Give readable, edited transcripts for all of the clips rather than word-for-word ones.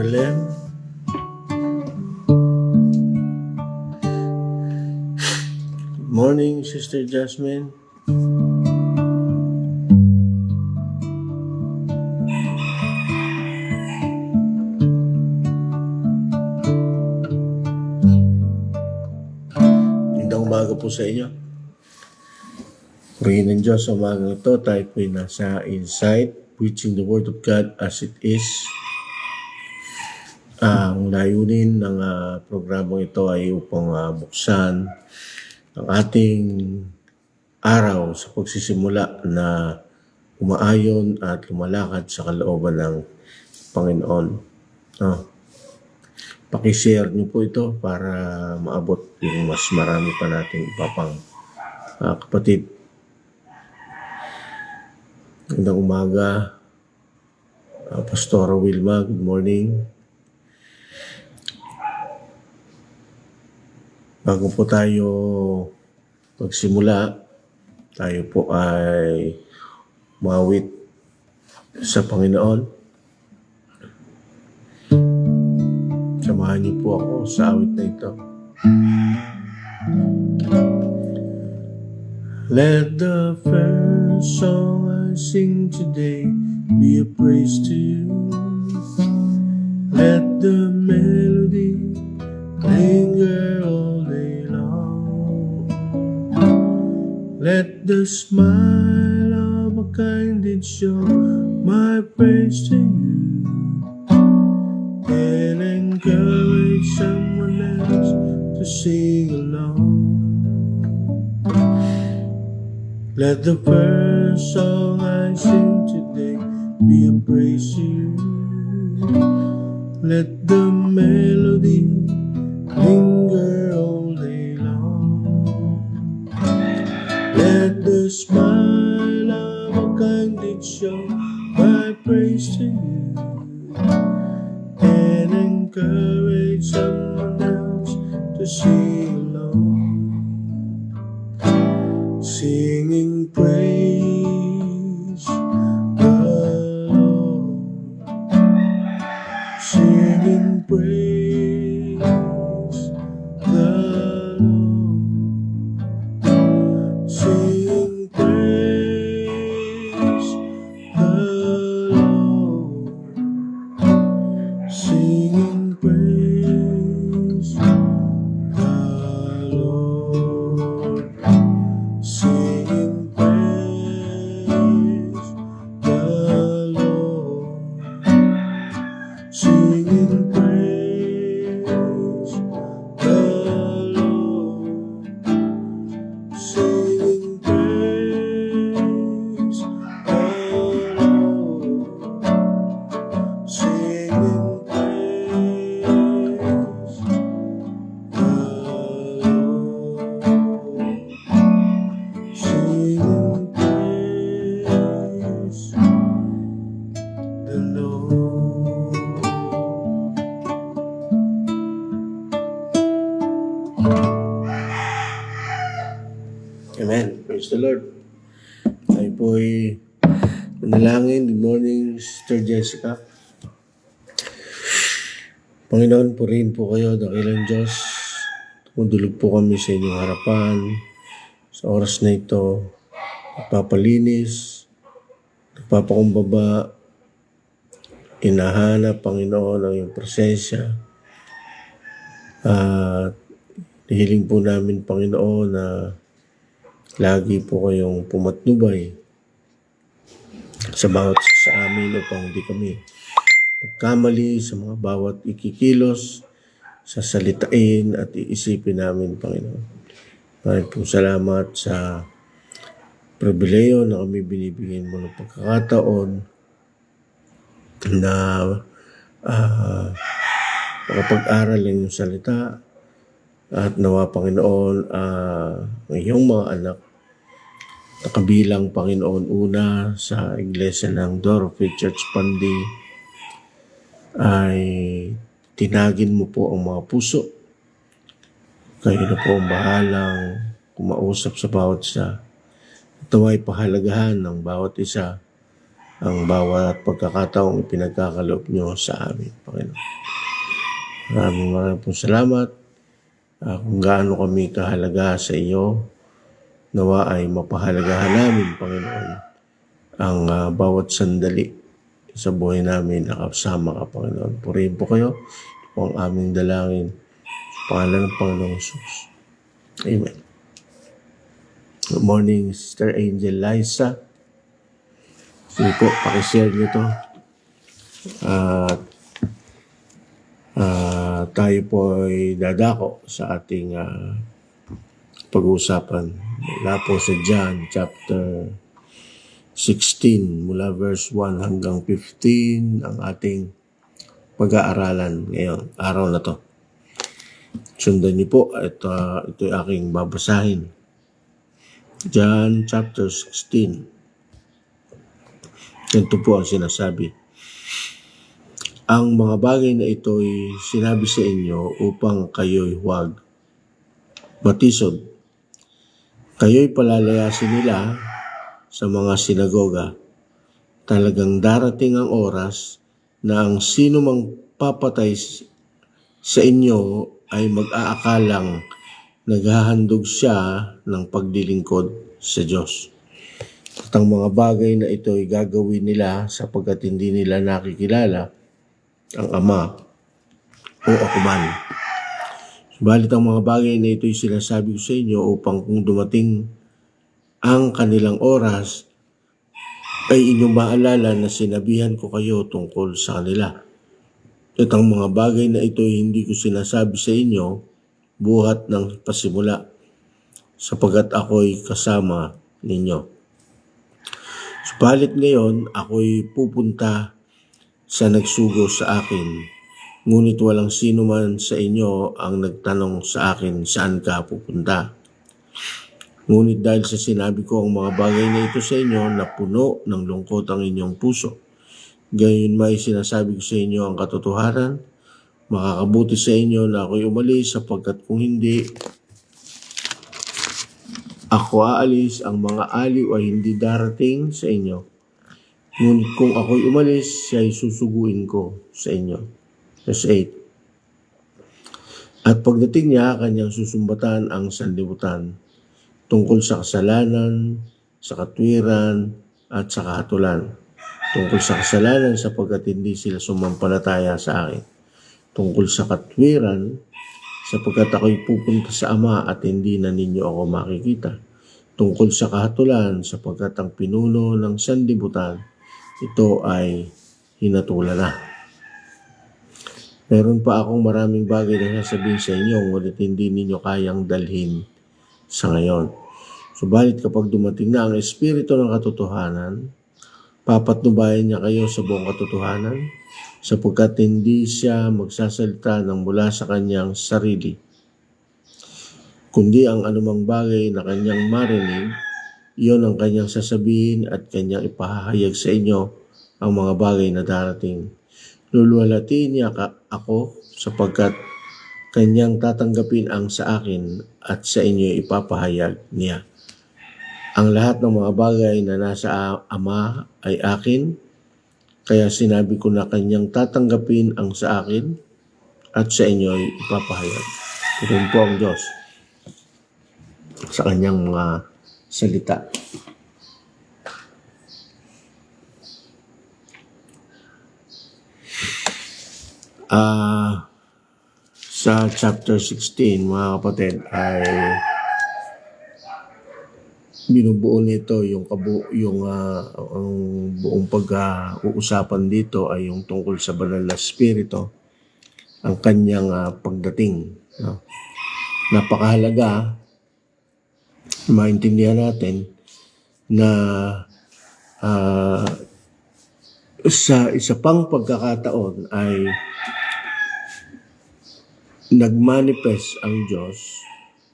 Marlene. Good morning, Sister Jasmine. Magandang umaga po sa inyo. Purihin ng Diyos sa umagang ito. Tayo po ay nasa Insight, preaching the Word of God as it is. Ang layunin ng programang ito ay upang buksan ang ating araw sa pagsisimula na umaayon at lumalakad sa kalooban ng Panginoon. Pakishare niyo po ito para maabot yung mas marami pa nating ipapang kapatid. Magandang umaga, Pastora Wilma. Good morning. Bago po tayo magsimula, tayo po ay mawit sa Panginoon. Samahan niyo po ako sa awit na ito. Let the first song I sing today be a praise to you. Let the melody linger all day long. Let the smile of a kind deed show my praise to you and encourage someone else to sing along. Let the first song I sing today be a praise to you. Let the melody linger all day long. Let the smile of a kind deed show my praise to you and encourage someone else to sing along. Singing praise the Lord, singing praise the Lord, singing praise the Lord, singing praise the Lord, singing praise the Lord, singing praise the Lord, singing praise the Lord, singing praise the Lord, singing praise the Lord. Amen. Praise the Lord. Tayo po ay manalangin. Good morning, Sister Jessica. Panginoon, purihin po kayo, dakilang Diyos. Tumudulog po kami sa inyong harapan. Sa oras na ito, nagpapalinis, nagpapakumbaba, hinahanap, Panginoon, ang iyong presensya. At hiling po namin, Panginoon, na lagi po kayong pumatnubay sa bawat sa amin upang hindi kami pagkamali sa mga bawat ikikilos, sa salitain at iisipin namin, Panginoon. Maraming pong salamat sa pribileyo na kami binibigyan mo ng pagkakataon na makapag-aral ng iyong salita at nawa, Panginoon, ang iyong mga anak nakabilang, Panginoon, una sa iglesia ng Door of Faith Church Pandi ay tinagin mo po ang mga puso. Kayo na po ang bahalang kumausap sa bawat isa. Ito ay pahalagahan ng bawat isa ang bawat pagkakataong ipinagkakaloob nyo sa amin, Panginoon. Maraming pong salamat kung gaano kami kahalaga sa iyo. Nawa ay mapahalagahan namin, Panginoon, ang bawat sandali sa buhay namin na kasama ka, Panginoon. Purihin po kayo. Ito po ang aming dalangin. Sa pangalan ng Panginoong Jesus. Amen. Good morning, Sister Angel Liza. Sige po, pakishare nyo to. At tayo po ay dadako sa ating pag-uusapan. Mula po sa John chapter 16, mula verse 1 hanggang 15, ang ating pag-aaralan ngayon, araw na to. Sundan niyo po, ito ay aking babasahin. John chapter 16. Ganito po ang sinasabi. Ang mga bagay na ito ay sinabi sa inyo upang kayo'y huwag matisod. Kayo'y palalayasin nila sa mga sinagoga. Talagang darating ang oras na ang sino mang papatay sa inyo ay mag-aakalang naghahandog siya ng paglilingkod sa Diyos. At ang mga bagay na ito ay gagawin nila sapagkat hindi nila nakikilala ang Ama o ako man. Subalit ang mga bagay na ito ay sinasabi ko sa inyo upang kung dumating ang kanilang oras ay inyong maalala na sinabihan ko kayo tungkol sa kanila. At ang mga bagay na ito ay hindi ko sinasabi sa inyo buhat ng pasimula sapagkat ako'y kasama ninyo. Subalit ngayon ako'y pupunta sa nagsugo sa akin, ngunit walang sino man sa inyo ang nagtanong sa akin saan ka pupunta. Ngunit dahil sa sinabi ko ang mga bagay na ito sa inyo, napuno ng lungkot ang inyong puso. Gayon may sinasabi ko sa inyo ang katotohanan, makakabuti sa inyo na ako'y umalis sapagkat kung hindi ako aalis, ang mga aliw ay hindi darating sa inyo. Ngunit kung ako'y umalis, siya'y susuguin ko sa inyo. Verse 8. At pagdating niya, kanyang susumbatan ang sanlibutan tungkol sa kasalanan, sa katwiran, at sa kahatulan. Tungkol sa kasalanan sapagkat hindi sila sumampalataya sa akin. Tungkol sa katwiran, sapagkat ako'y pupunta sa Ama at hindi na ninyo ako makikita. Tungkol sa kahatulan, sapagkat ang pinuno ng sanlibutan, ito ay hinatulan na. Meron pa akong maraming bagay na sasabihin sa inyo, ngunit hindi ninyo kayang dalhin sa ngayon. Subalit kapag dumating na ang Espiritu ng katotohanan, papatnubayan niya kayo sa buong katotohanan, sapagkat hindi siya magsasalita ng mula sa kanyang sarili, kundi ang anumang bagay na kanyang marinig, iyon ang kanyang sasabihin at kanyang ipahahayag sa inyo ang mga bagay na darating. Luluwalhatiin niya ako sapagkat kanyang tatanggapin ang sa akin at sa inyo ipapahayag niya. Ang lahat ng mga bagay na nasa Ama ay akin, kaya sinabi ko na kanyang tatanggapin ang sa akin at sa inyo ipapahayag. Ito po ang Diyos sa kanyang mga salita. Sa chapter 16, mga kapatid, ay binubuo nito ang buong pag-uusapan dito ay yung tungkol sa banal na spirito, ang kanyang pagdating. No? Napakahalaga maintindihan natin na sa isa pang pagkakataon ay nagmanifest ang Diyos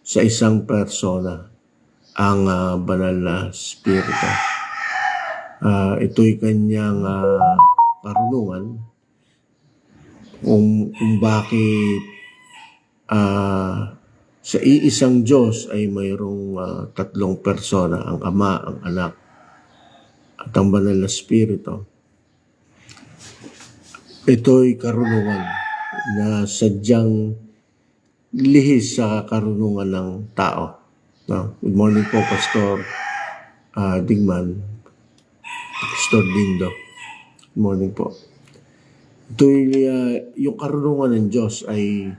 sa isang persona, ang banal na spirito. Ito'y kanyang karunungan kung bakit sa iisang Diyos ay mayroong tatlong persona, ang Ama, ang Anak, at ang banal na spirito. Ito'y karunungan na sadyang lihis sa karunungan ng tao. No? Good morning po, Pastor Digman, Pastor Dindo. Good morning po. Ito'y yung karunungan ng Diyos ay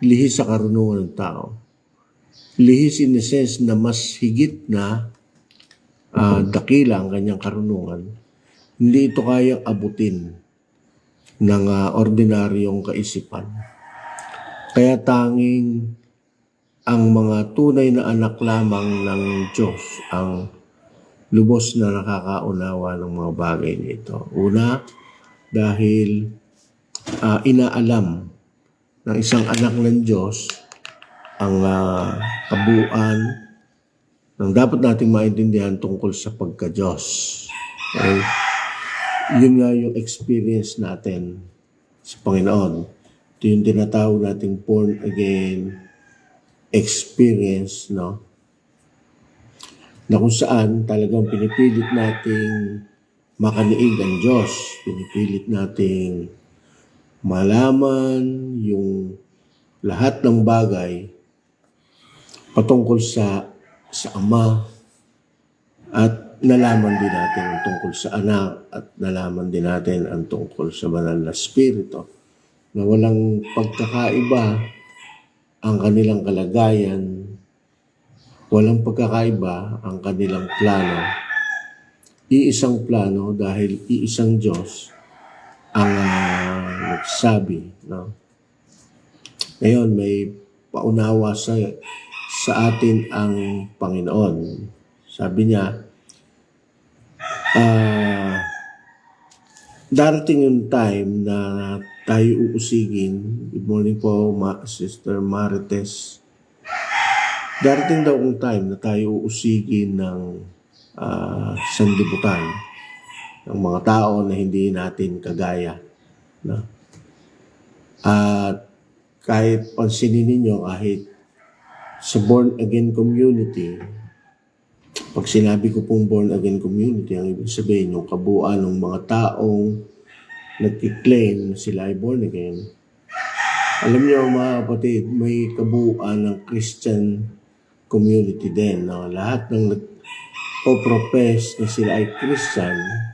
lihis sa karunungan ng tao. Lihis in the sense na mas higit na dakila ang kanyang karunungan. Hindi ito kayang abutin ng ordinaryong kaisipan. Kaya tanging ang mga tunay na anak lamang ng Diyos ang lubos na nakakaunawa ng mga bagay nito. Una, dahil inaalam ng isang anak ng Diyos ang kabuuan ng dapat nating maintindihan tungkol sa pagka-Diyos. Okay? Yun nga yung experience natin sa Panginoon. Ito yung tinatawag nating born again experience, no? Na kung saan talagang pinipilit nating makaniig ang Diyos. Pinipilit nating malaman yung lahat ng bagay patungkol sa Ama, at nalaman din natin ang tungkol sa anak, at nalaman din natin ang tungkol sa banal na spirito, na walang pagkakaiba ang kanilang kalagayan, walang pagkakaiba ang kanilang plano. Iisang plano dahil iisang Diyos ang nagsabi. No? Ngayon, may paunawa sa atin ang Panginoon. Sabi niya, darating yung time na tayo uusigin. Good morning po, Sister Marites. Darating daw yung time na tayo uusigin ng sanlibutan ng mga tao na hindi natin kagaya. No? At kahit pansinin ninyo, kahit sa born-again community, pag sinabi ko pong born-again community, ang ibig sabihin yung kabuuan ng mga taong nag-claim na sila ay born-again. Alam niyo mga kapatid, may kabuuan ng Christian community din. No? Lahat ng nag-profess na sila ay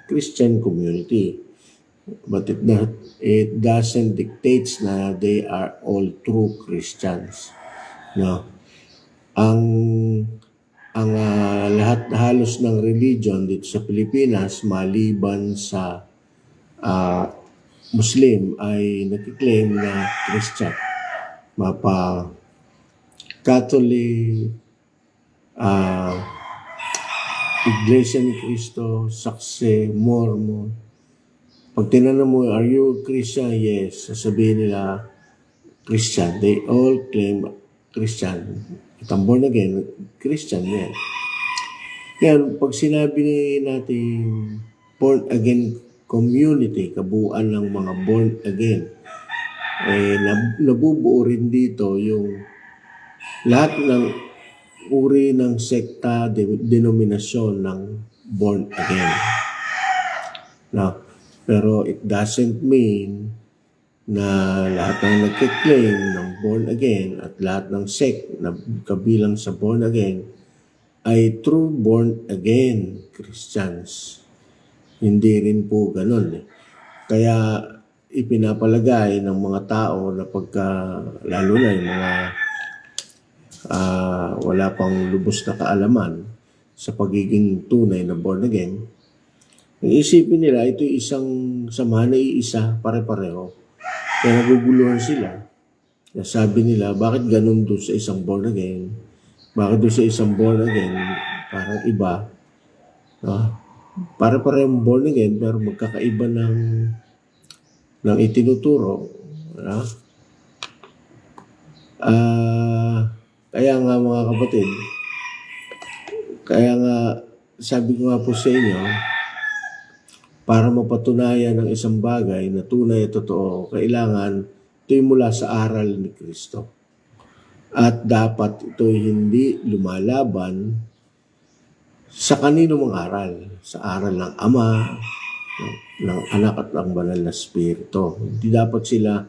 Christian community. But it doesn't dictate na they are all true Christians. No? Ang lahat halos ng religion dito sa Pilipinas, maliban sa Muslim, ay nag-claim na Christian. Mapa Catholic, Iglesia ni Cristo, Sakse, Mormon. Pag tinanong mo, are you Christian? Yes. Sasabihin nila, Christian. They all claim Christian. At ang born again, Christian yan. Yan, pag sinabi natin born again community, kabuuan ng mga born again, nabubuo rin dito yung lahat ng uri ng sekta, denominasyon ng born again. Now, pero it doesn't mean na lahat ng nagkiklaim ng born again at lahat ng sect na kabilang sa born again ay true born again Christians. Hindi rin po ganun. Kaya ipinapalagay ng mga tao na pagka, lalo na yung mga wala pang lubos na kaalaman sa pagiging tunay na born again, ang isipin nila ito isang samahan na iisa, pare-pareho. Kaya naguguluhan sila. Kaya sabi nila, bakit ganun doon sa isang born again? Bakit doon sa isang born again, parang iba? No? Para-parehong born again, pero magkakaiba ng itinuturo. No? Kaya nga mga kapatid, kaya nga sabi ko nga po sa inyo, para mapatunayan ng isang bagay na tunay at totoo, kailangan ito'y mula sa aral ni Kristo. At dapat ito'y hindi lumalaban sa kanino mang aral? Sa aral ng Ama, ng Anak at ng Banal na Espiritu. Hindi dapat sila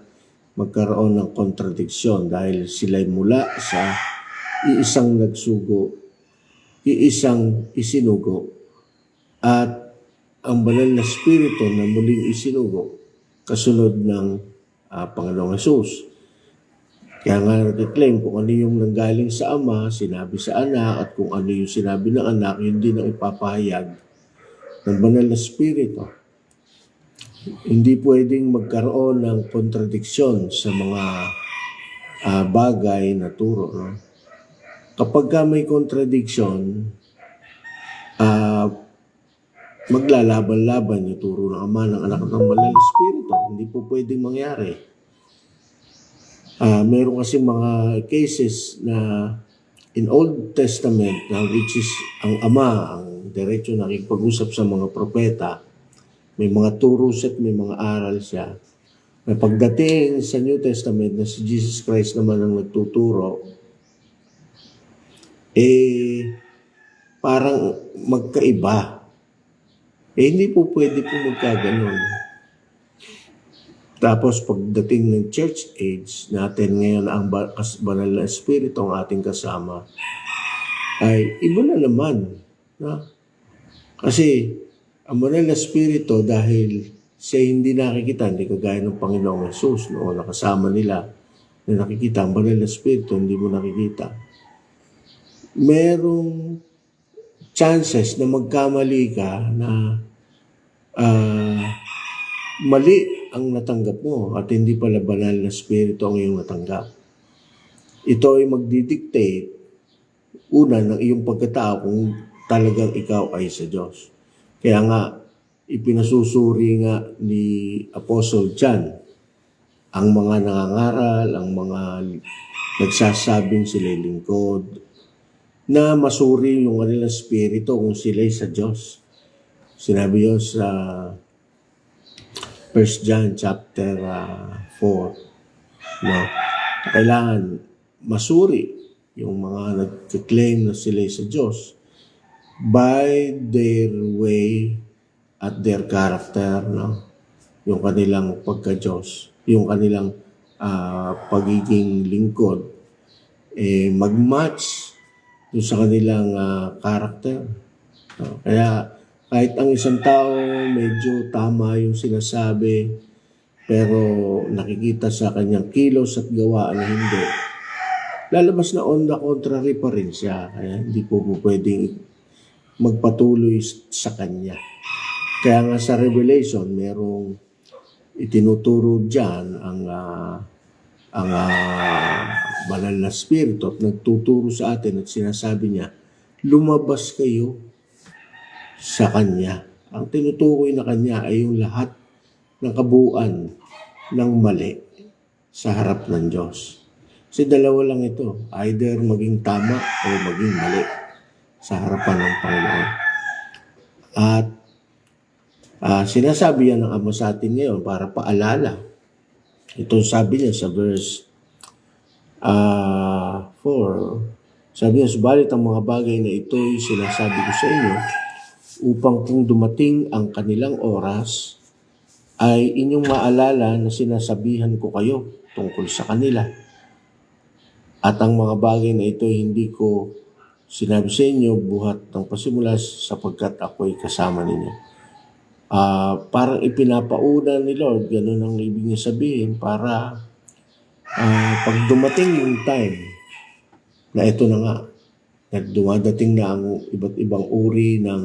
magkaroon ng kontradiksyon dahil sila'y mula sa iisang nagsugo, iisang isinugo, at ang Banal na Espiritu na muling isinugo kasunod ng Panginoong Hesus. Kaya nga nag-claim kung ano yung nanggaling sa Ama, sinabi sa Anak, at kung ano yung sinabi ng Anak, yun din ang ipapahayag ng Banal na Espiritu. Hindi pwedeng magkaroon ng kontradiksyon sa mga bagay na turo. No? Kapag ka may contradiction, maglalaban-laban yung turo ng Ama, ng Anak, ng Banal na Espiritu. Hindi po pwedeng mangyari. Meron kasi mga cases na in Old Testament, which is ang Ama, ang diretso nakikipag-usap sa mga propeta, may mga turo at may mga aral siya. May pagdating sa New Testament na si Jesus Christ naman ang nagtuturo, parang magkaiba. Hindi po pwede po magkaganon. Tapos pagdating ng church age natin ngayon, ang Banal na Espiritu ang ating kasama, ay iba na naman. Na? Kasi ang Banal na Espiritu, dahil siya hindi nakikita, hindi kagaya ng Panginoong Hesus, no? Nakasama nila na nakikita. Ang Banal na Espiritu, hindi mo nakikita. Merong chances na magkamali ka na mali ang natanggap mo at hindi pala Banal na Espiritu ang iyong natanggap. Ito ay magdidictate una ng iyong pagkatao kung talagang ikaw ay sa Diyos. Kaya nga, ipinasusuri nga ni Apostle John ang mga nangangaral, ang mga nagsasabing sila'y lingkod, na masuri yung kanilang spirito kung sila'y sa Diyos. Sinabi yun sa 1 John chapter 4. No? Kailangan masuri yung mga nag-claim na sila'y sa Diyos by their way at their character, no? Yung kanilang pagka-Diyos, yung kanilang pagiging lingkod, mag-match yung sa kanilang character. No? Kaya kahit ang isang tao medyo tama yung sinasabi, pero nakikita sa kanyang kilos at gawaan na hindi, lalabas na on the contrary pa rin siya. Kaya hindi po pwedeng magpatuloy sa kanya. Kaya nga sa Revelation, merong itinuturo dyan ang Banal na Espiritu at nagtuturo sa atin at sinasabi niya, lumabas kayo sa Kanya. Ang tinutukoy na Kanya ay yung lahat ng kabuuan ng mali sa harap ng Diyos. Kasi dalawa lang ito, either maging tama o maging mali sa harapan ng Panginoon. At sinasabi yan ng Ama sa atin ngayon para paalala. Ito sabi niya sa verse 4. Sabi niya, subalit ang mga bagay na ito'y sinasabi ko sa inyo upang kung dumating ang kanilang oras, ay inyong maalala na sinasabihan ko kayo tungkol sa kanila. At ang mga bagay na ito hindi ko sinabi sa inyo buhat ng pasimula sapagkat ako'y kasama ninyo. Parang ipinapauna ni Lord, ganun ang ibig niya sabihin, para pag dumating yung time na ito na nga, dumadating na ang iba't ibang uri ng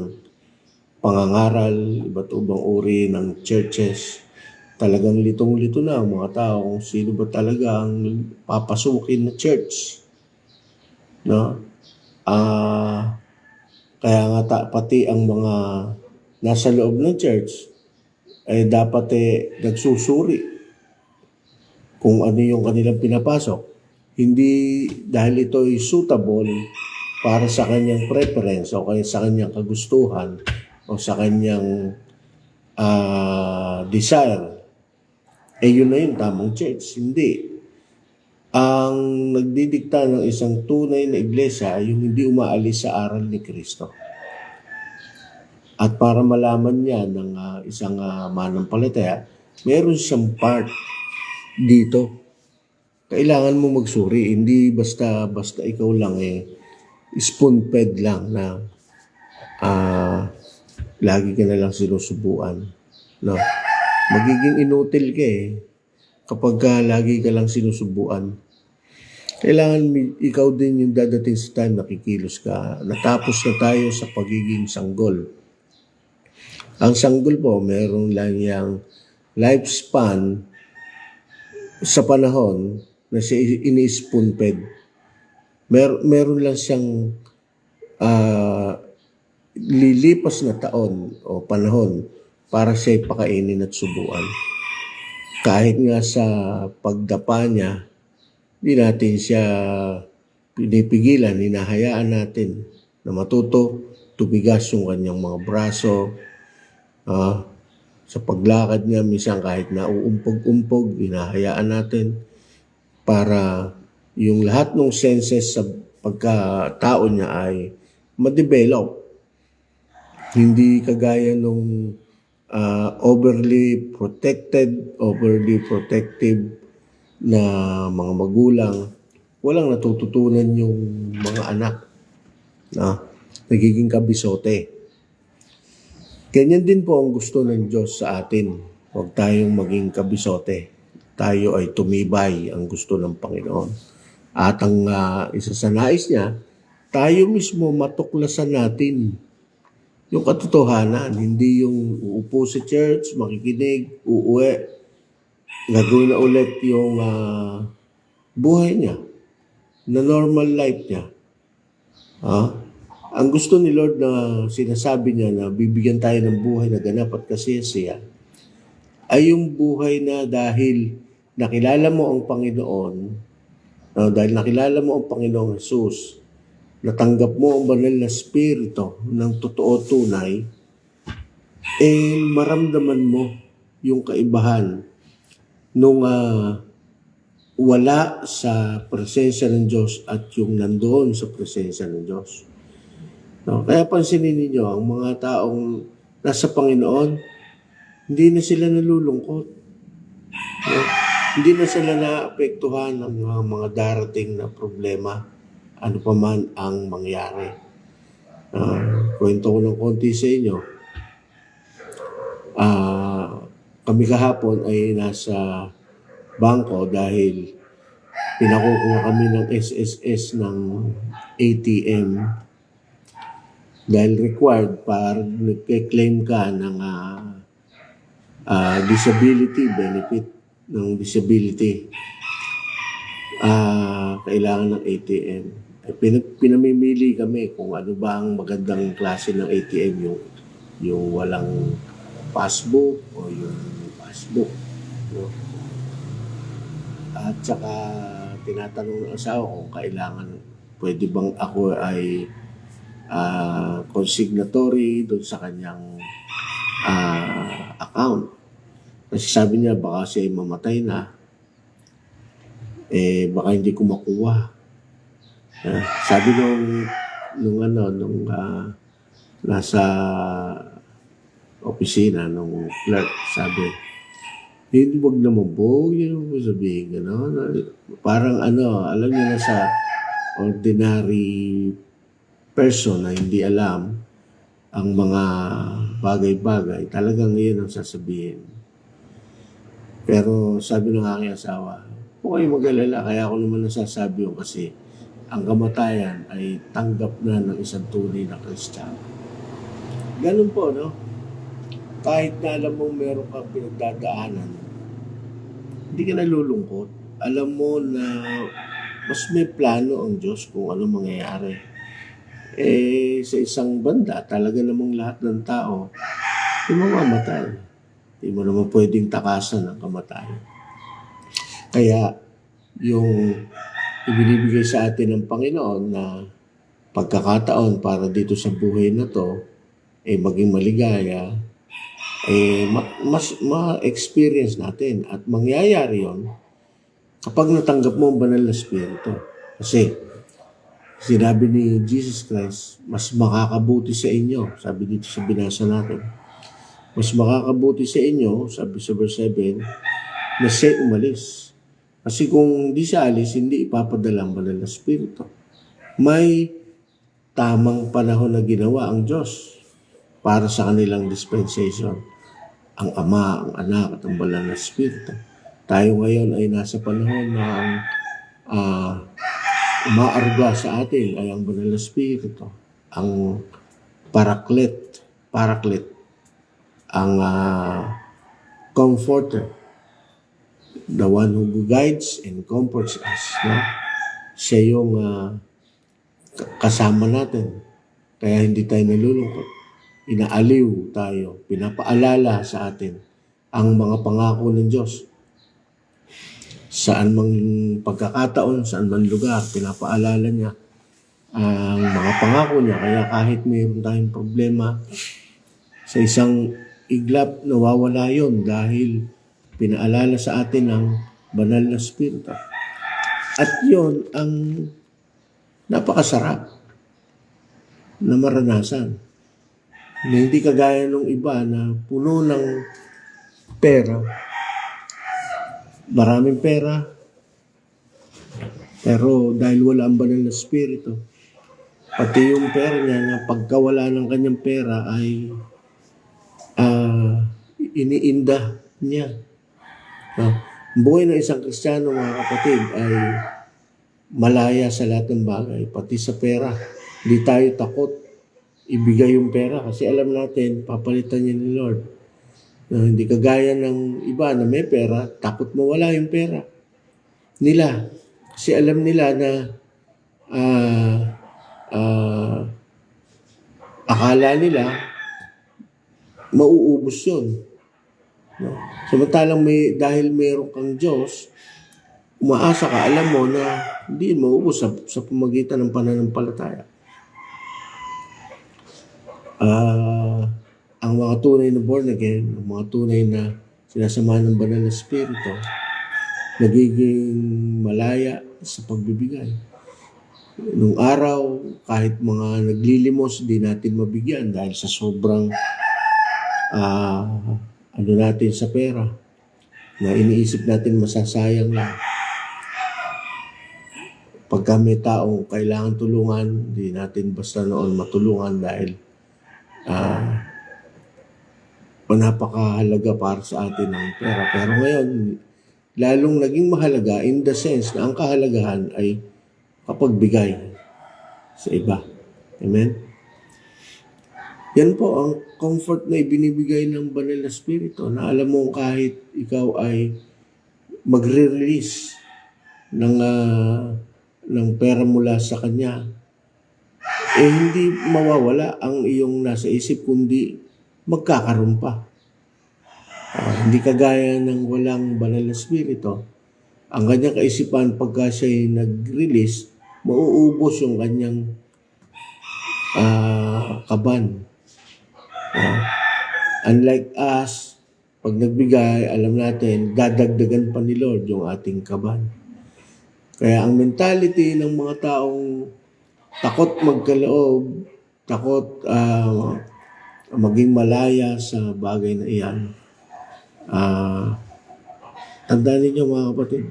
pangangaral, iba't ibang uri ng churches, talagang litong-lito na ang mga tao kung sino ba talaga ang papasukin na church. No? Kaya nga pati ang mga nasa loob ng church ay dapat nagsusuri kung ano yung kanilang pinapasok. Hindi dahil ito ay suitable para sa kanyang preference o kaya sa kanyang kagustuhan o sa kanyang desire. Yun na yung tamang church. Hindi. Ang nagdidikta ng isang tunay na iglesia ay yung hindi umaalis sa aral ni Kristo. At para malaman niya ng isang manampalataya, meron siyang part dito. Kailangan mo magsuri, hindi basta ikaw lang spoon-fed lang na lagi ka na lang sinusubuan. No? Magiging inutil ka kapag lagi ka lang sinusubuan. Kailangan ikaw din yung dadating sa time na kikilos ka. Natapos na tayo sa pagiging sanggol. Ang sanggol po, meron lang yung lifespan sa panahon na siya ini-spoon-fed. Meron lang siyang lilipas na taon o panahon para siya pakainin at subuan. Kahit nga sa pagdapa niya, hindi natin siya pinipigilan, hinahayaan natin na matuto, tumigas yung kanyang mga braso. Sa paglakad niya, minsan kahit nauumpog-umpog, hinahayaan natin para yung lahat ng senses sa pagkatao niya ay ma-develop. Hindi kagaya nung overly protective na mga magulang, walang natututunan yung mga anak na nagiging kabisote. Ganyan din po ang gusto ng Diyos sa atin. Huwag tayong maging kabisote. Tayo ay tumibay ang gusto ng Panginoon. At ang isa sa nais niya, tayo mismo matuklasan natin yung katotohanan. Hindi yung uupo sa church, makikinig, uuwi, gagawin na ulit yung buhay niya, na normal life niya. Ang gusto ni Lord na sinasabi niya na bibigyan tayo ng buhay na ganap at kasiyasiya ay yung buhay na dahil nakilala mo ang Panginoon, dahil nakilala mo ang Panginoong Jesus, natanggap mo ang banal na spirito ng totoo tunay, maramdaman mo yung kaibahan nung wala sa presensya ng Diyos at yung nandoon sa presensya ng Diyos. No? Kaya pansinin ninyo, ang mga taong nasa Panginoon, hindi na sila nalulungkot. No? Hindi na sila naapektuhan ng mga darating na problema, ano pa man ang mangyari. Kwento ko ng konti sa inyo. Kami kahapon ay nasa bangko dahil pinakukuha kami ng SSS ng ATM dahil required para nagke-claim ka ng disability benefit ng disability. Kailangan ng ATM. Pinamimili kami kung ano ba ang magandang klase ng ATM, yung walang passbook o yung passbook. No? At saka tinatanong ng asawa kung kailangan, pwede bang ako ay consignatory doon sa kanyang account. Kasi sabi niya baka siya ay mamatay na, baka hindi ko makuha. Sabi nung nasa opisina nung clerk, sabi, hindi, wag naman po, yun mo sabihin, parang alam niyo na sa ordinary person na hindi alam ang mga bagay-bagay, talagang yun ang sasabihin. Pero sabi ng aking asawa, huwag kayong mag-alala, kaya ako naman nasasabi yun kasi ang kamatayan ay tanggap na ng isang tunay na Kristiyano. Ganun po, no? Kahit na alam mo meron kang pinagdadaanan, hindi ka nalulungkot. Alam mo na mas may plano ang Diyos kung ano mangyayari. Sa isang banda, talaga namang lahat ng tao ay mamamatay. Hindi mo naman pwedeng takasan ang kamatayan. Kaya yung ibinibigay sa atin ng Panginoon na pagkakataon para dito sa buhay na to, maging maligaya, mas ma-experience natin at mangyayari yon kapag natanggap mo ang banal na spirito. Kasi Sinabi ni Jesus Christ, mas makakabuti sa inyo, sabi dito sa binasa natin, mas makakabuti sa inyo, sabi sa verse 7, na siya umalis. Kasi kung di siya alis, hindi ipapadala ang banal na Espiritu. May tamang panahon na ginawa ang Diyos para sa kanilang dispensation. Ang Ama, ang Anak, at ang banal na Espiritu. Tayo ngayon ay nasa panahon na ang umaaruga sa atin ay ang banal na Espiritu. Ang paraklet, ang comforter, the one who guides and comforts us. No? Siya yung kasama natin. Kaya hindi tayo nalulungkot. Inaaliw tayo. Pinapaalala sa atin ang mga pangako ng Diyos. Saan mang pagkakataon, saan man lugar, pinapaalala niya ang mga pangako niya. Kaya kahit mayroon tayong problema, sa isang iglap, nawawala yon dahil pinaalala sa atin ng banal na Espiritu. At yon ang napakasarap na maranasan. Na hindi kagaya ng iba na puno ng pera, maraming pera, pero dahil wala ang banal na Espiritu, pati yung pera niya na pagkawala ng kanyang pera ay iniinda niya. Ang buhay ng isang Kristiyano, mga kapatid, ay malaya sa lahat ng bagay, pati sa pera. Hindi tayo takot ibigay yung pera kasi alam natin, papalitan niya ni Lord. Hindi kagaya ng iba na may pera, takot mawala yung pera nila. Kasi alam nila na akala nila mauubos yun. No? Samantalang dahil mayroon kang Diyos, umaasa ka, alam mo na hindi mauubos sa pamagitan ng pananampalataya. Ang mga tunay na born again, ang mga tunay na sinasamahan ng banal na Espiritu, nagiging malaya sa pagbibigay. Nung araw, kahit mga naglilimos, di natin mabigyan dahil sa sobrang natin sa pera na iniisip natin masasayang lang. Pagka may taong kailangan tulungan, di natin basta noon matulungan dahil napakahalaga para sa atin ang pera. Pero ngayon, lalong naging mahalaga in the sense na ang kahalagahan ay kapagbigay sa iba. Amen? Yan po ang comfort na ibinibigay ng banal na Espiritu na alam mo kahit ikaw ay magre-release ng pera mula sa Kanya, hindi mawawala ang iyong nasa isip kundi magkakaroon pa. Hindi kagaya ng walang banal na Espiritu, ang kanyang kaisipan pagka siya'y nag-release, mauubos yung kanyang kaban. Unlike us, pag nagbigay, alam natin, dadagdagan pa ni Lord yung ating kaban. Kaya ang mentality ng mga taong takot magkaloob, takot maging malaya sa bagay na iyan. Tandaan ninyo mga kapatid,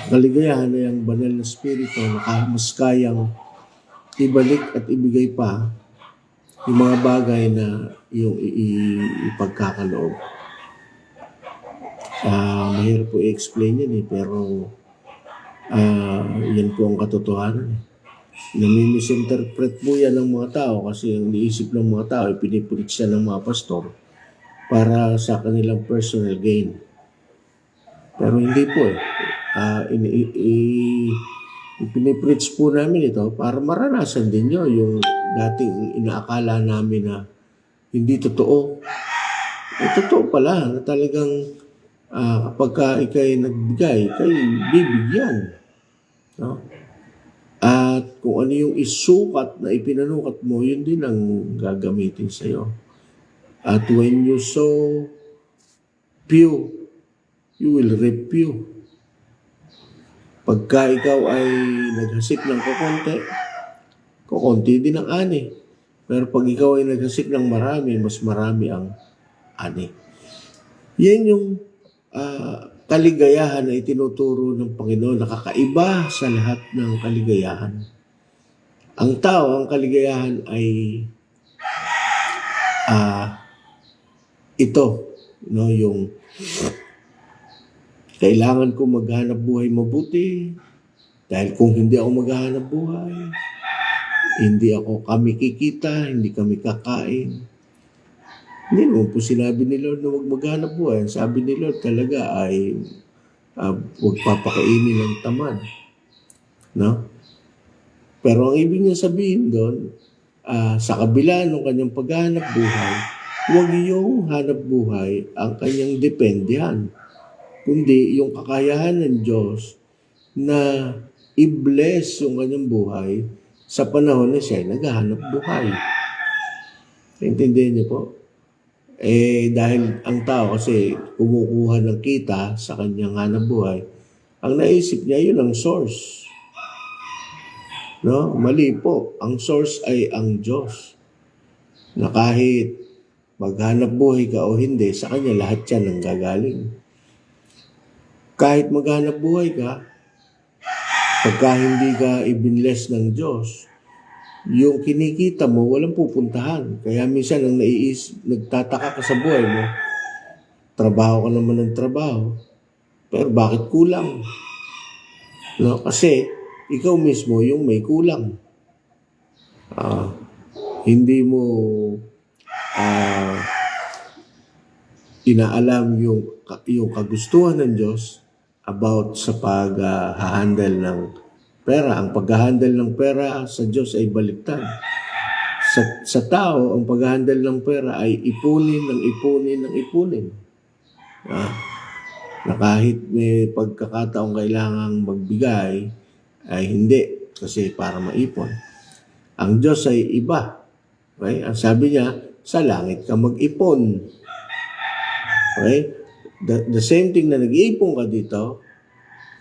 kaligayahan ay ang banal na Espiritu na mas kayang ibalik at ibigay pa yung mga bagay na iyong ipagkakaloob. Mahirap po i-explain yan pero yan po ang katotohanan. Namimisinterpret po yan ng mga tao kasi ang niisip ng mga tao ay pinipulit siya ng mga pastor para sa kanilang personal gain. Pero hindi po ipinipreach po namin ito para maranasan din nyo yung dating inaakala namin na hindi totoo. Totoo pala na talagang kapag ikay nagbigay, ikay bibigyan. No? At kung ano yung isukat na ipinanukat mo, yun din ang gagamitin sa'yo. At when you sow few, you will reap few. Pagka ikaw ay naghasik ng kukonti din ang ani. Pero pag ikaw ay naghasik ng marami, mas marami ang ani. Yan yung kaligayahan na itinuturo ng Panginoon, nakakaiba sa lahat ng kaligayahan. Ang tao, ang kaligayahan ay ito, no, yung kailangan ko maghanap buhay mabuti dahil kung hindi ako maghanap buhay, hindi kami kikita, hindi kami kakain. Hindi naman po sinabi ni Lord na huwag maghanap buhay. Ang sabi ni Lord talaga ay huwag papakainin ng tamad. No? Pero ang ibig niya sabihin doon, sa kabila ng kanyang paghanap buhay, huwag yung hanap buhay ang kanyang dependihan, kundi yung kakayahan ng Diyos na i-bless yung kanyang buhay sa panahon na siya ay naghahanap buhay. Intindihan niyo po? Dahil ang tao kasi kumukuha ng kita sa kanyang hanap buhay, ang naisip niya yun ang source. No? Mali po. Ang source ay ang Diyos. Na kahit maghanap buhay ka o hindi, sa kanya lahat yan ang gagaling. Kahit maghanap buhay ka, pagka hindi ka ibinless ng Diyos, yung kinikita mo, walang pupuntahan. Kaya minsan ang nagtataka ka sa buhay mo, trabaho ka naman ng trabaho, pero bakit kulang? No? Kasi ikaw mismo yung may kulang. Hindi mo inaalam yung kagustuhan ng Diyos about sa pag-handle ng pera. Ang pag-handle ng pera sa Diyos ay baliktad. Sa tao, ang pag-handle ng pera ay ipunin ng ipunin ng ipunin. Na kahit may pagkakataong kailangang magbigay, ay hindi, kasi para maipon. Ang Diyos ay iba. Okay? Ang sabi niya, sa langit ka mag-ipon. Okay? The same thing na nag-iipon ka dito,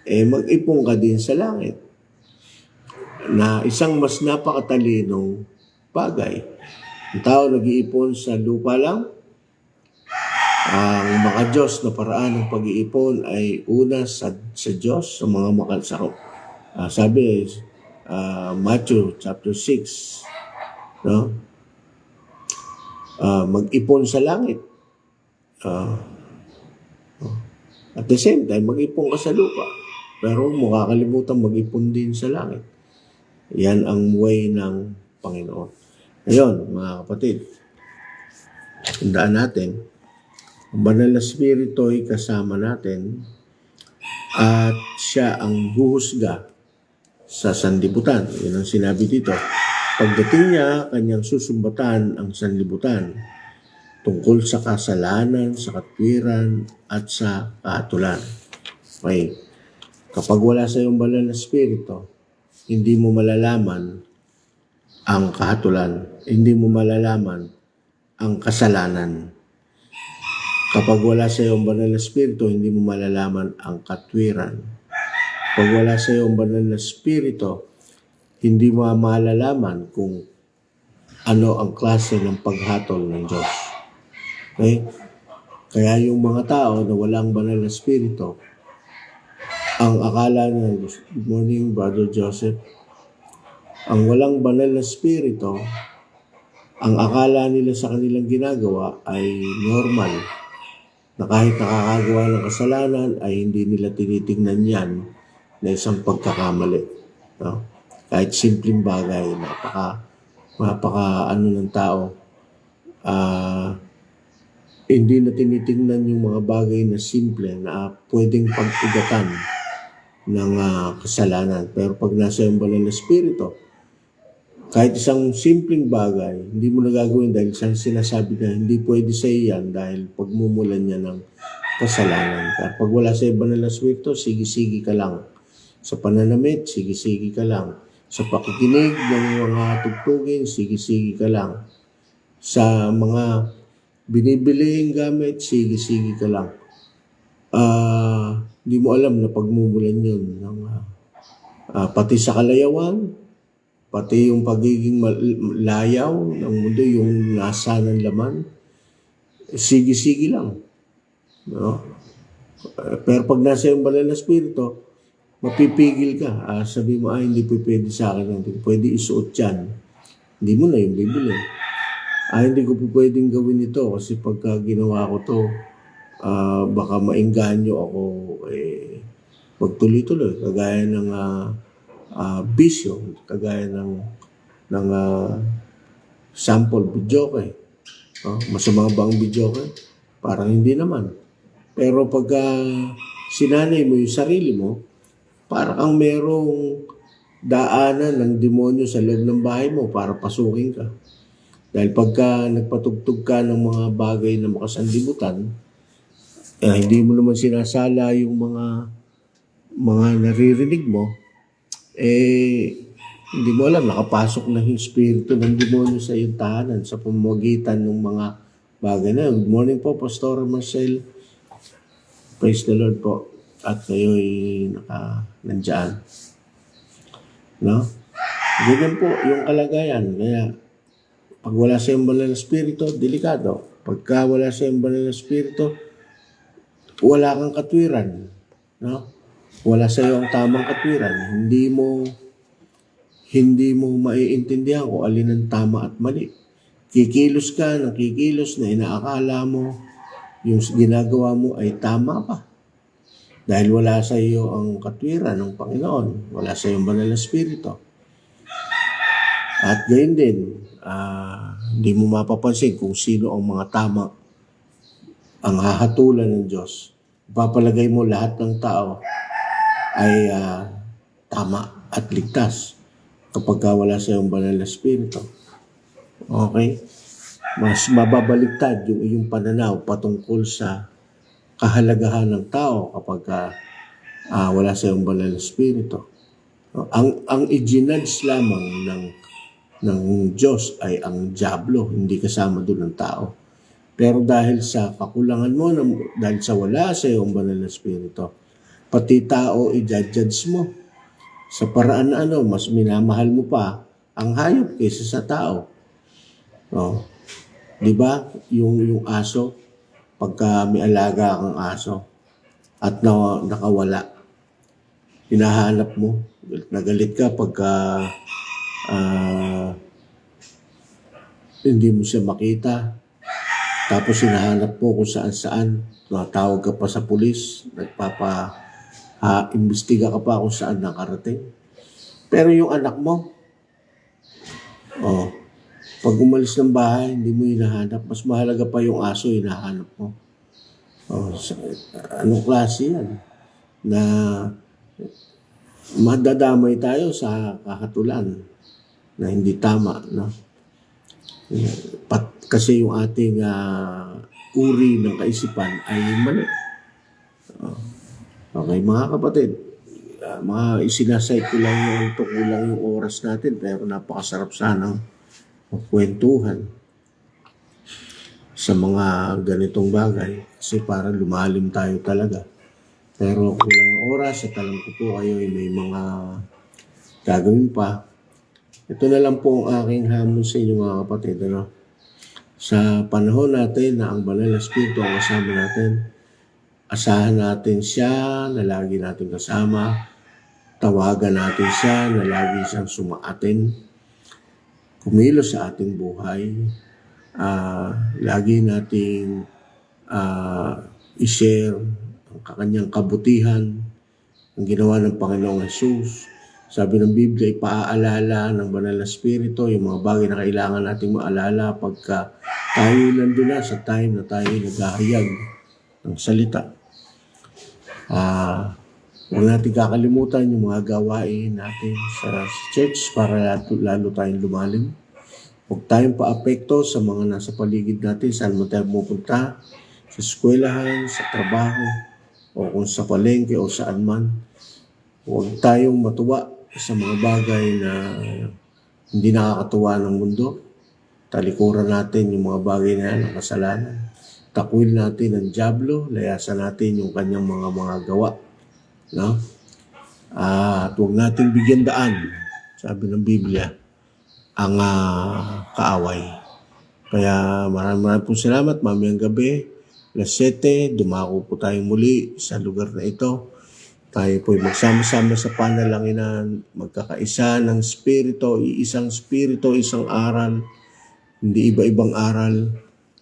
mag-ipon ka din sa langit. Na isang mas napakatalinong bagay. Ang tao nag-iipon sa lupa lang. Ang mga Diyos na paraan ng pag-iipon ay una sa Diyos, sa mga sabi, Matthew chapter 6, no? Mag-ipon sa langit. At the same time, mag-ipon ka sa lupa. Pero mukha kalimutan mag-ipon din sa langit. Yan ang way ng Panginoon. Ngayon, mga kapatid, tandaan natin, ang banal na spirito ay kasama natin at siya ang huhusga sa sanlibutan. Yan ang sinabi dito. Pagdating niya, kanyang susumbatan ang sanlibutan tungkol sa kasalanan, sa katwiran, at sa kahatulan. Okay. Kapag wala sa iyong banal na spirito, hindi mo malalaman ang kahatulan. Hindi mo malalaman ang kasalanan. Kapag wala sa iyong banal na spirito, hindi mo malalaman ang katwiran. Pag wala sa iyong banal na spirito, hindi mo malalaman kung ano ang klase ng paghatol ng Diyos. Okay? Kaya yung mga tao na walang banal na spirito, ang akala nila, good morning, Brother Joseph, ang walang banal na spirito, ang akala nila sa kanilang ginagawa ay normal. Na kahit nakakagawa ng kasalanan ay hindi nila tinitingnan yan na isang pagkakamali. No? Kahit simpleng bagay, napaka ng tao, hindi na tinitingnan yung mga bagay na simple na pwedeng pagtugatan ng kasalanan. Pero pag nasa yung banal na spirito, kahit isang simpleng bagay, hindi mo nagagawin dahil sinasabi na hindi pwede sa iyan dahil pagmumulan niya ng kasalanan. Pero pag wala sa banal na spirito, sige-sige ka lang. Sa pananamit, sige-sige ka lang. Sa pakikinig ng mga tugtugin, sige-sige ka lang. Sa mga binibiling gamit, sige-sige ka lang. Hindi mo alam na pagmumulan yun ng pati sa kalayawan, pati yung pagiging layaw ng mundo, yung lasa ng laman, sige-sige lang. No? Pero pag nasa yung banal na spirito, mapipigil ka. Sabi mo, hindi pwede sa akin. Hindi pwede isuot yan. Hindi mo na yung bibili. Hindi ko po pwedeng gawin ito kasi pagka ginawa ko to, baka maengganyo ako magtuloy-tuloy. Kagaya ng bisyo, kagaya ng sample videoke. Masama ba ang videoke? Parang hindi naman. Pero pagka sinanay mo yung sarili mo, parang kang merong daanan ng demonyo sa loob ng bahay mo para pasukin ka. Dahil pagka nagpatugtog ka ng mga bagay na makasanlibutan, hindi mo naman sinasala yung mga naririnig mo, hindi mo alam, nakapasok na yung spirito ng demonyo sa iyong tahanan sa pamamagitan ng mga bagay na. Good morning po, Pastor Marcel. Praise the Lord po. At kayo'y nandyan. No? Ganyan po yung kalagayan. Kaya, pag wala sa iyong banal na spirito, delikado. Pagka wala sa iyong banal na spirito, wala kang katwiran. No? Wala sa iyo ang tamang katwiran. Hindi mo maiintindihan kung alin ang tama at mali. Kikilos ka ng kikilos na inaakala mo yung ginagawa mo ay tama pa. Dahil wala sa iyo ang katwiran ng Panginoon. Wala sa iyo ang banal na spirito. At gayon din, hindi mo mapapansin kung sino ang mga tama ang hahatulan ng Diyos. Papalagay mo lahat ng tao ay tama at ligtas kapag wala sa iyong banal na spirito. Okay? Mas mababaliktad yung iyong pananaw patungkol sa kahalagahan ng tao kapag wala sa iyong banal na spirito. Ang i-judge lamang ng Diyos ay ang diablo, hindi kasama doon ng tao. Pero dahil sa kakulangan mo, dahil sa wala sa iyong banal na spirito, pati tao i-judge mo. Sa paraan na mas minamahal mo pa ang hayop kaysa sa tao. Di ba? Yung aso, pagka may alaga kang aso at nakawala, hinahanap mo, nagalit ka pagka hindi mo siya makita. Tapos hinahanap mo kung saan-saan. Tawag ka pa sa pulis, imbestiga ka pa kung saan nakarating. Pero yung anak mo, pag umalis ng bahay, hindi mo hinahanap. Mas mahalaga pa yung aso, hinahanap mo. Anong klase yan? Na madadamay tayo sa kahatulan na hindi tama. No? Kasi yung ating uri ng kaisipan ay mali. Okay, mga kapatid, isinasite ko lang yung kulang yung oras natin, pero napakasarap sanang kwentuhan sa mga ganitong bagay kasi para lumalim tayo talaga. Pero kulang ang oras at alam ko po kayo ay may mga gagawin pa. Ito na lang po ang aking hamon sa inyo mga kapatid. Sa panahon natin na ang banal na spirito ang kasama natin, asahan natin siya na lagi natin kasama, tawagan natin siya na lagi siyang sumaatin, kumilos sa ating buhay, lagi nating i-share ang kanyang kabutihan, ang ginawa ng Panginoong Jesus. Sabi ng Biblia, ipaaalala ng banal na spirito yung mga bagay na kailangan nating maalala pagka tayo nandun na sa time na tayo naghahayag ng salita. Huwag natin kakalimutan yung mga gawain natin sa church para lalo tayong lumalim. Huwag tayong paapekto sa mga nasa paligid natin, saan mo tayo pupunta, sa eskwelahan, sa trabaho, o kung sa palengke o saan man. Huwag tayong matuwa sa mga bagay na hindi nakakatuwa ng mundo. Talikuran natin yung mga bagay na yan, ang kasalanan. Takwil natin ang diablo, layasan natin yung kanyang mga gawa. No? At huwag nating bigyan daan, sabi ng Biblia, ang kaaway. Kaya maraming pong salamat. Mamayang gabi, alas 7, dumako po tayong muli sa lugar na ito. Tayo po'y magsama-sama sa panalanginan, magkakaisa ng spirito, isang spirito, isang aral, hindi iba-ibang aral,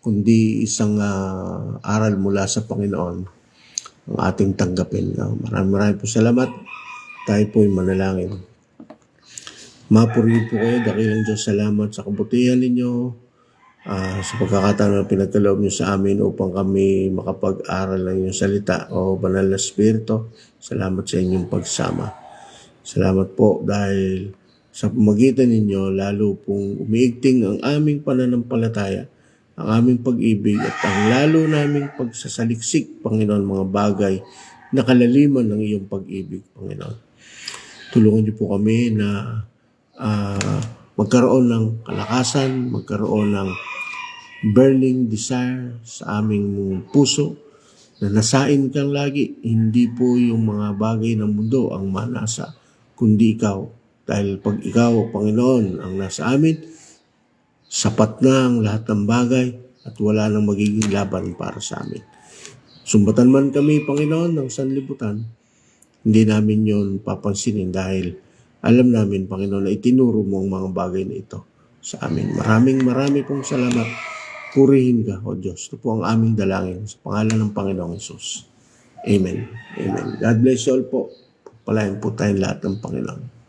kundi isang aral mula sa Panginoon ang ating tanggapin. Maraming po salamat. Tayo po'y manalangin. Mapurihin po kayo, dakilang Diyos, salamat sa kabutihan ninyo, sa pagkakataon na pinagkaloob niyo sa amin upang kami makapag-aral ng inyong salita. O Banal na Espiritu, salamat sa inyong pagsama. Salamat po dahil sa pamagitan ninyo, lalo pong umiigting ang aming pananampalataya, ang aming pag-ibig at ang lalo naming pagsasaliksik, Panginoon, mga bagay na kalaliman ng iyong pag-ibig, Panginoon. Tulungan niyo po kami na magkaroon ng kalakasan, magkaroon ng burning desire sa aming puso na nasain kang lagi. Hindi po yung mga bagay ng mundo ang manasa, kundi ikaw. Dahil pag ikaw, Panginoon, ang nasa amin, sapat na ang lahat ng bagay at wala nang magiging laban para sa amin. Sumbatan man kami, Panginoon, ng sanlibutan, hindi namin yon papansinin dahil alam namin, Panginoon, na itinuro mo ang mga bagay na ito sa amin. Maraming pong salamat. Purihin ka, O Diyos. Ito po ang aming dalangin sa pangalan ng Panginoong Hesus. Amen. Amen. God bless you all po. Palayan po tayong lahat ng Panginoon.